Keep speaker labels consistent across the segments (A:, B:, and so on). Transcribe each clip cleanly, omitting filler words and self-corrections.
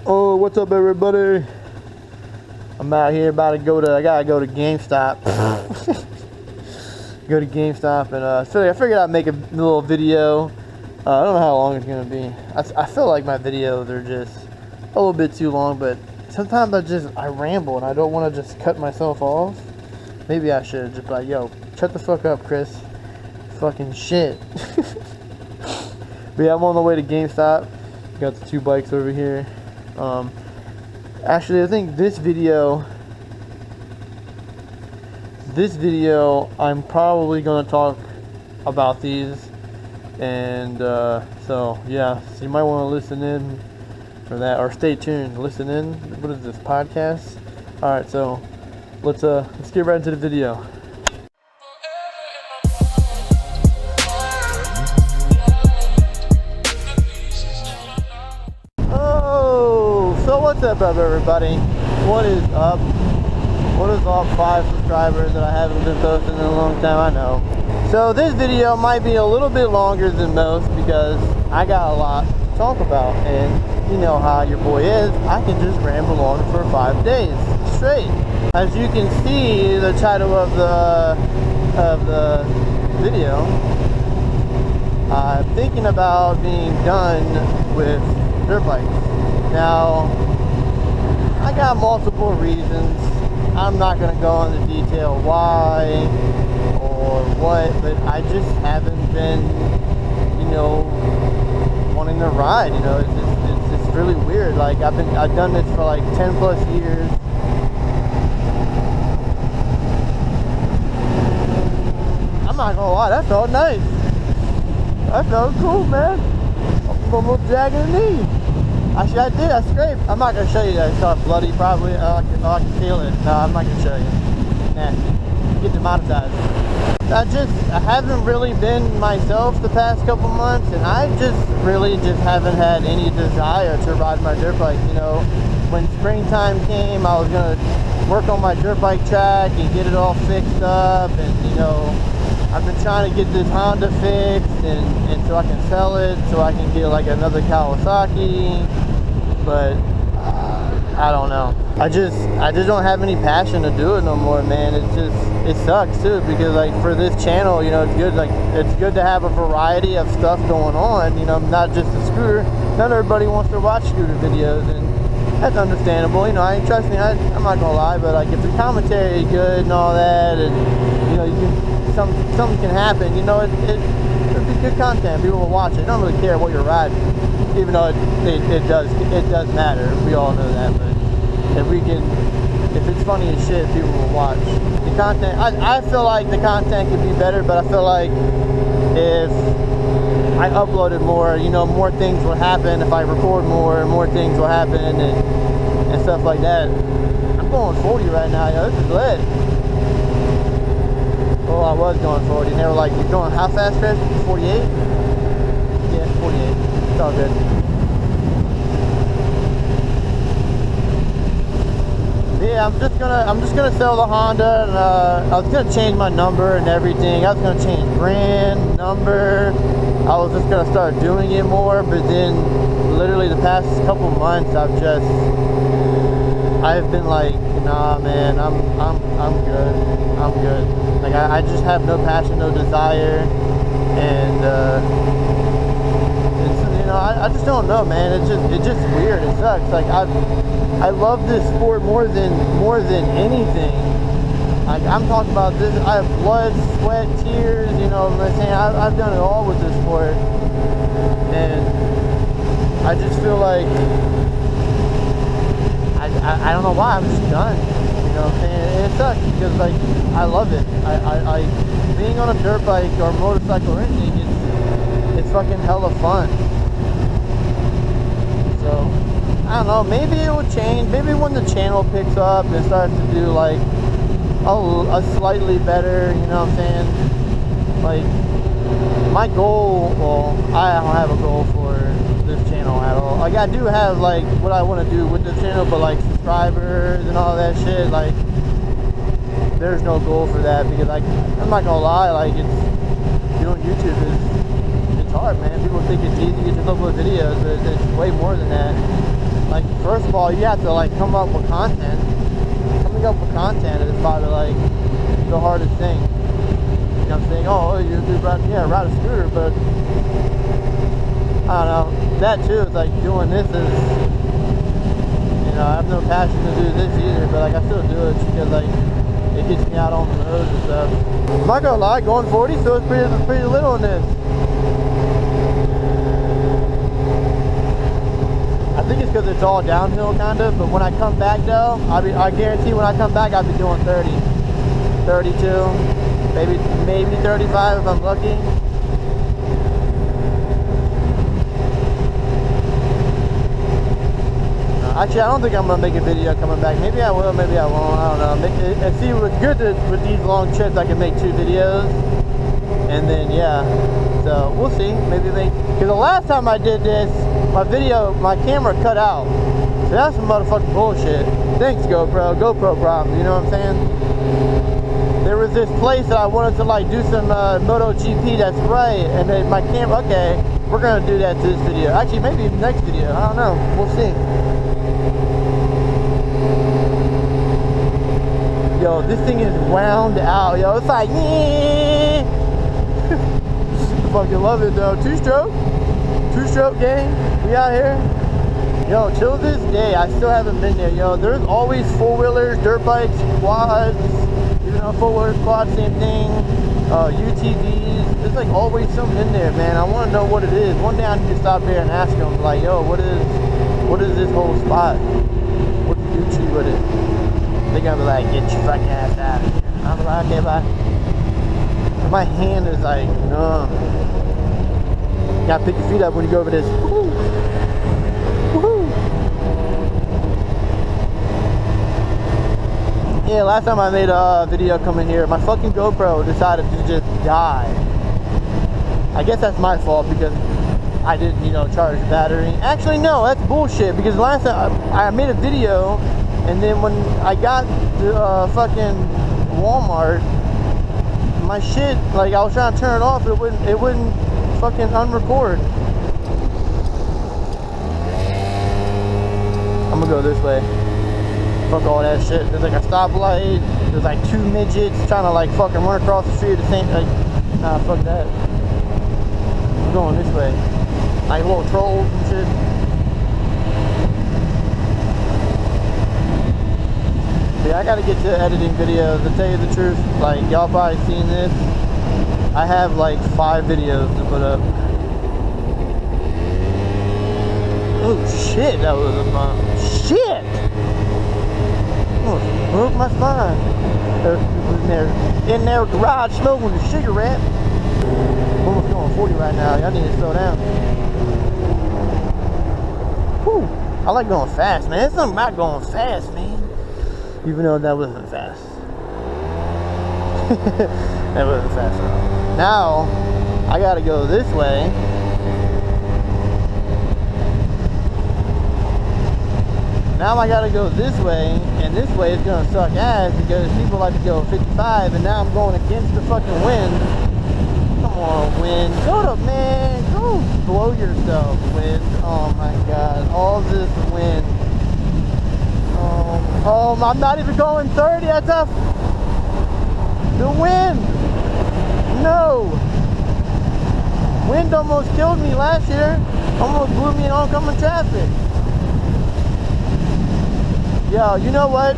A: Oh, what's up, everybody? I'm out here about to I gotta go to GameStop. Go to GameStop and I figured I'd make a little video. I don't know how long it's gonna be. I feel like my videos are just a little bit too long, but sometimes I ramble and I don't want to just cut myself off. Maybe I should just be like, yo, shut the fuck up, Chris. Fucking shit. But yeah, I'm on the way to GameStop. Got the 2 bikes over here. Actually, I think this video I'm probably gonna talk about these, and so yeah, so you might want to listen in for that, or stay tuned, listen in. What is this, podcast? All right, so let's get right into the video. So what's up, everybody? What is up? What is up, 5 subscribers that I haven't been posting in a long time, I know. So this video might be a little bit longer than most because I got a lot to talk about, and you know how your boy is. I can just ramble on for 5 days straight. As you can see, the title of the video, I'm thinking about being done with dirt bikes. Now, I got multiple reasons. I'm not going to go into detail why or what, but I just haven't been, wanting to ride. It's really weird. Like, I've done this for like 10 plus years. I'm not gonna lie, that felt nice. That felt cool, man. I'm almost dragging a knee. Actually, I did. I scraped. I'm not gonna show you that. It's all bloody, probably. I can feel it. No, I'm not gonna show you. Nah, get demonetized. I haven't really been myself the past couple months, and I really haven't had any desire to ride my dirt bike. When springtime came, I was gonna work on my dirt bike track and get it all fixed up, and I've been trying to get this Honda fixed, and so I can sell it, so I can get like another Kawasaki, but I don't know. I just don't have any passion to do it no more, man. It sucks too, because like for this channel, it's good. Like, it's good to have a variety of stuff going on. Not just a scooter. Not everybody wants to watch scooter videos, and that's understandable. Trust me, I'm not gonna lie, but like if the commentary is good and all that, and something can happen, it'll be good content. People will watch it. They don't really care what you're riding, even though it does matter. We all know that. But if it's funny as shit, people will watch the content. I feel like the content could be better, but I feel like if I uploaded more, more things will happen. If I record more things will happen, and stuff like that. I'm going 40 right now, yo. This is lit. Well, I was going 40, and they were like, "You're going how fast, Chris? 48?" Yeah, 48. It's all good. Yeah, I'm just gonna sell the Honda, and I was gonna change my number and everything. I was gonna change brand, number. I was just gonna start doing it more, but then literally the past couple months, I've been like, nah, man, I'm good. I'm good. Like, I just have no passion, no desire, and I just don't know, man. It's just weird. It sucks. Like, I love this sport more than anything. Like, I'm talking about this. I have blood, sweat, tears. What I'm saying? I've done it all with this sport, and I just feel like I don't know why. I'm just done. And it sucks because like I love it. I being on a dirt bike or motorcycle or anything, it's fucking hella fun. So I don't know, maybe it will change. Maybe when the channel picks up and starts to do like a slightly better, you know what I'm saying? Like, my goal, well, I don't have a goal for this channel at all. Like, I do have like what I want to do with this channel, but like subscribers and all that shit, like there's no goal for that, because like, I'm not gonna lie, like, doing YouTube it's hard, man. People think it's easy to just upload videos, but it's way more than that. like, first of all, you have to like come up with content. Coming up with content is probably like the hardest thing. You know what I'm saying? Oh, you do ride a scooter, but I don't know. That too is like doing this is, you know, I have no passion to do this either, but like I still do it because like it gets me out on the road and stuff. I'm not gonna lie, going 40 still is pretty little in this. I think it's because it's all downhill kind of, but when I come back though, I guarantee when I come back I'll be doing 30, 32, maybe 35 if I'm lucky. Actually, I don't think I'm gonna make a video coming back. Maybe I will, maybe I won't. I don't know. And see, what's good with these long trips, I can make 2 videos, and then yeah. So we'll see. Maybe because the last time I did this, my camera cut out. So that's some motherfucking bullshit. Thanks, GoPro problems. You know what I'm saying? There was this place that I wanted to like do some MotoGP. That's right, and then my camera. Okay, we're gonna do that to this video. Actually, maybe next video. I don't know. We'll see. Yo, this thing is wound out, yo. It's like, yeah. I fucking love it though. Two-stroke game. We out here. Yo, till this day, I still haven't been there, yo. There's always 4-wheelers, dirt bikes, quads. You know, 4-wheelers, quads, same thing. UTVs. There's like always something in there, man. I want to know what it is. One day I need to stop there and ask them, like, yo, what is this whole spot? What's Gucci with it? They're gonna be like, get your fucking ass out of here. I'm like, okay, bye. My hand is like, numb. You gotta pick your feet up when you go over this. Woo-hoo. Woo-hoo. Yeah, last time I made a video coming here, my fucking GoPro decided to just die. I guess that's my fault because I didn't, you know, charge the battery. Actually, no, that's bullshit because last time I made a video. And then when I got to fucking Walmart, my shit, like I was trying to turn it off, it wouldn't fucking unrecord. I'm gonna go this way. Fuck all that shit. There's like a stoplight. There's like 2 midgets trying to like fucking run across the street at the same like, nah, fuck that. I'm going this way. Like little trolls and shit. Yeah, I gotta get to editing videos. To tell you the truth, like y'all probably seen this. I have like 5 videos to put up. Oh shit, that was a bomb. Shit! Oh, broke my spine. In their garage smoking a cigarette. I'm almost going 40 right now. Y'all need to slow down. Whew. I like going fast, man. There's something about going fast, man. Even though that wasn't fast. That wasn't fast at all. Now, I gotta go this way. Now I gotta go this way, and this way is gonna suck ass because people like to go 55, and now I'm going against the fucking wind. Come on, wind. Go to, man. Go blow yourself, wind. Oh my god. All this wind. Oh, I'm not even going 30. That's a... The wind. No. Wind almost killed me last year. Almost blew me in oncoming traffic. Yo, you know what?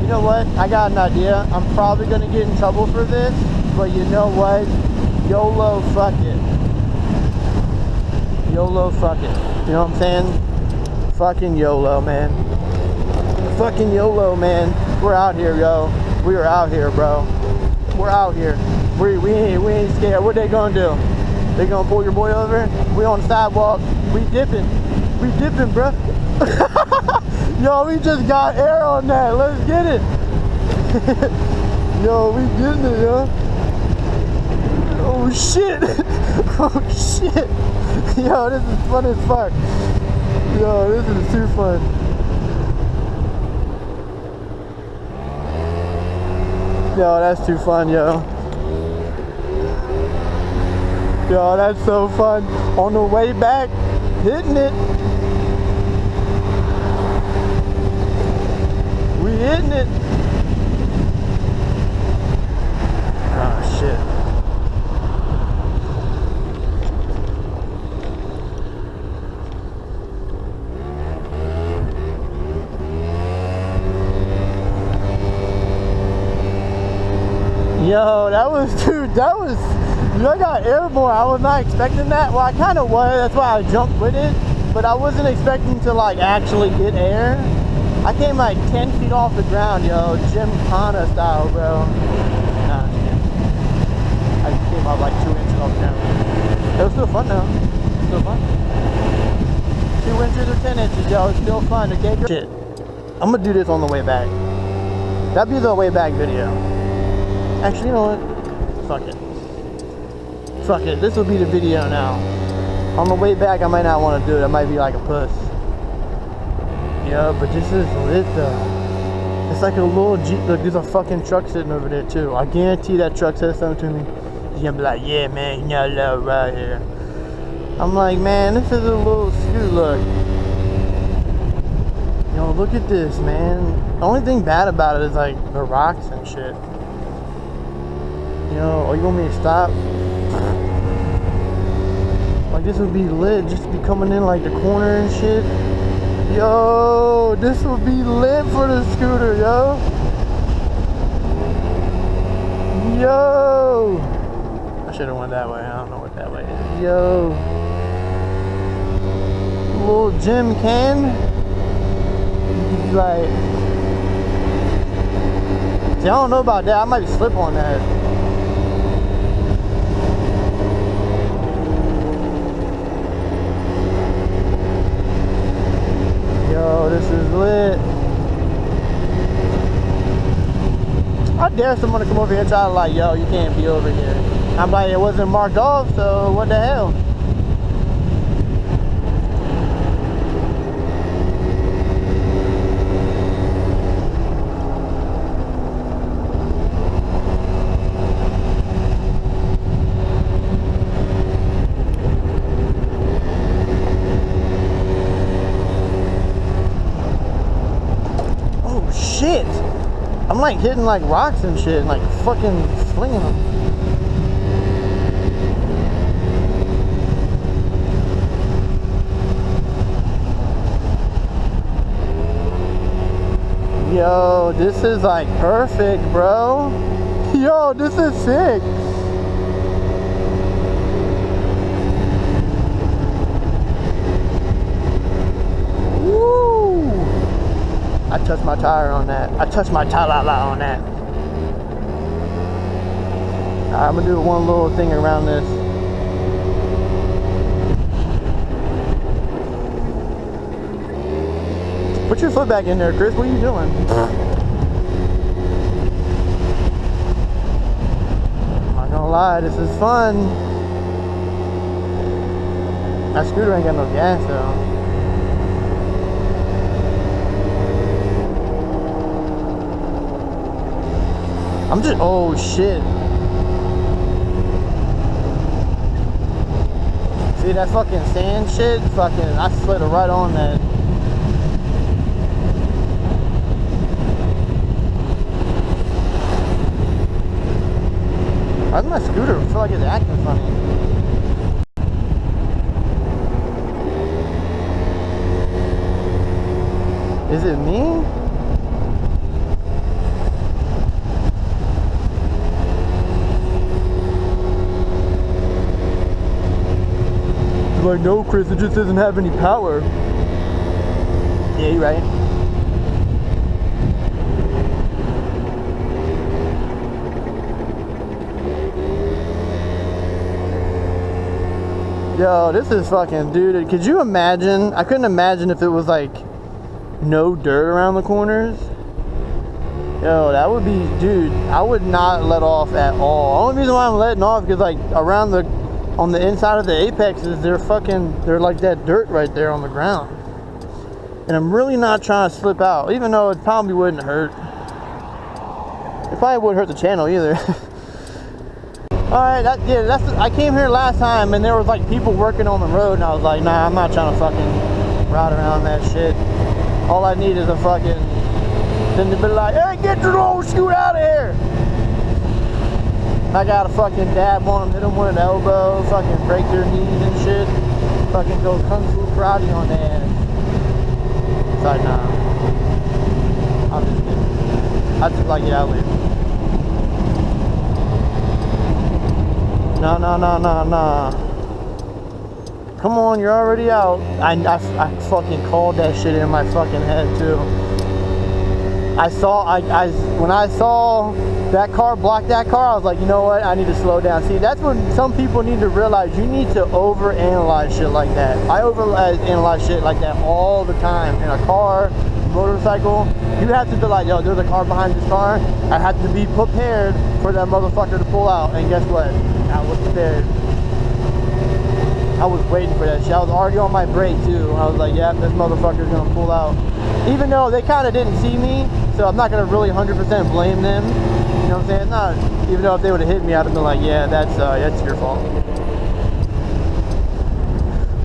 A: You know what? I got an idea. I'm probably going to get in trouble for this. But you know what? YOLO, fuck it. YOLO, fuck it. You know what I'm saying? Fucking YOLO, man. Fucking YOLO, man. We're out here, yo. We are out here, bro. We're out here. We ain't scared. What they gonna do? They gonna pull your boy over? We on the sidewalk. We dipping. We dipping, bro. Yo, we just got air on that. Let's get it. Yo, we getting it, yo. Oh shit. Oh shit. Yo, this is fun as fuck. Yo, this is too fun. Yo, that's too fun, yo. Yo, that's so fun. On the way back, hitting it. hitting it. Oh shit. Yo, that was, dude, that was, dude, I got airborne. I was not expecting that. Well, I kind of was. That's why I jumped with it. But I wasn't expecting to, like, actually get air. I came, like, 10 feet off the ground, yo. Gymkhana style, bro. Nah, I came up, like, 2 inches off the ground. It was still fun, though. Still fun. 2 inches or 10 inches, yo. It's still fun, okay? Shit. I'm gonna do this on the way back. That'd be the way back video. Actually, you know what? Fuck it. Fuck it. This will be the video now. On the way back, I might not want to do it. I might be like a puss. Yeah, but this is lit though. It's like a little Jeep. Look, there's a fucking truck sitting over there too. I guarantee that truck says something to me. He's gonna be like, yeah, man, you're not allowed right here. I'm like, man, this is a little scooter. Look. Yo, look at this, man. The only thing bad about it is like the rocks and shit. You know, oh, you want me to stop? Like, this would be lit, just be coming in like the corner and shit. Yo, this would be lit for the scooter, yo. Yo. I should have went that way. I don't know what that way is. Yo. Little gym can. Like, see, I don't know about that. I might slip on that. Yo, this is lit. I dare someone to come over here and try to like, yo, you can't be over here. I'm like, it wasn't marked off, so what the hell? Shit, I'm like hitting like rocks and shit and like fucking flinging them. Yo, this is like perfect, bro. Yo, this is sick. I touched my tire on that. I touched my tire on that. Alright, I'm gonna do one little thing around this. Put your foot back in there, Chris. What are you doing? I'm not gonna lie, this is fun. That scooter ain't got no gas though. I'm just, oh shit. See that fucking sand shit? Fucking, I slid it right on that. Why does my scooter feel like it's acting funny? Is it me? Like, no, Chris, it just doesn't have any power. Yeah, you're right. Yo, this is fucking, dude, could you imagine? I couldn't imagine if it was like no dirt around the corners. Yo, that would be, dude, I would not let off at all. The only reason why I'm letting off is like around the, on the inside of the apexes, they're like that dirt right there on the ground. And I'm really not trying to slip out, even though it probably wouldn't hurt. It probably wouldn't hurt the channel either. Alright, I came here last time and there was like people working on the road and I was like, nah, I'm not trying to fucking ride around that shit. All I need is a fucking Then they'd be like, hey, get your old scoot out of here. I gotta fucking dab on them, hit them with an elbow, fucking break their knees and shit. Fucking go kung fu karate on their ass. It's like, nah. I'm just kidding. I just like, yeah, I'll leave. Nah. Come on, you're already out. I fucking called that shit in my fucking head too. When I saw that car block that car, I was like, you know what? I need to slow down. See, that's when some people need to realize you need to overanalyze shit like that. I overanalyze shit like that all the time in a car, motorcycle. You have to be like, yo, there's a car behind this car. I have to be prepared for that motherfucker to pull out. And guess what? I was prepared. I was waiting for that shit. I was already on my brake too. I was like, yeah, this motherfucker's gonna pull out. Even though they kind of didn't see me, so I'm not gonna really 100% blame them. You know what I'm saying? Not even though if they would have hit me, I'd have been like, yeah, that's your fault.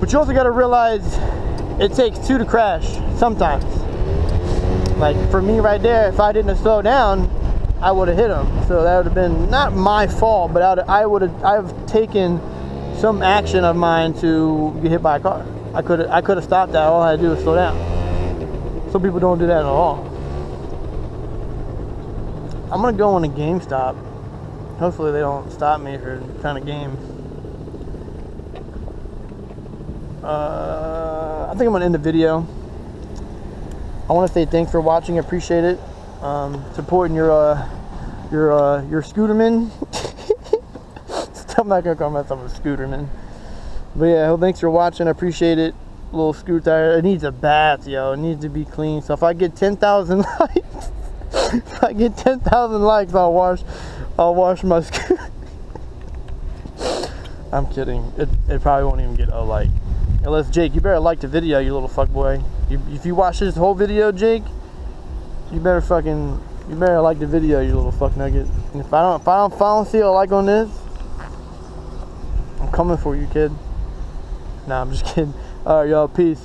A: But you also gotta realize it takes two to crash sometimes. Like for me right there, if I didn't have slowed down, I would have hit him. So that would have been not my fault, but I've taken some action of mine to get hit by a car. I could have stopped that. All I had to do was slow down. Some people don't do that at all. I'm gonna go on a GameStop. Hopefully they don't stop me for trying to game. I think I'm gonna end the video. I want to say thanks for watching. Appreciate it. Supporting your scooterman. I'm not gonna call myself a scooterman, but yeah, thanks for watching. I appreciate it. Little scooter tire. It needs a bath, yo. It needs to be clean. So if I get 10,000 likes, I'll wash my scooter. I'm kidding. It probably won't even get a like. Unless Jake, you better like the video, you little fuckboy. If you watch this whole video, Jake, you better like the video, you little fuck nugget. And if I don't see a like on this, I'm coming for you, kid. Nah, I'm just kidding. Alright, y'all, peace.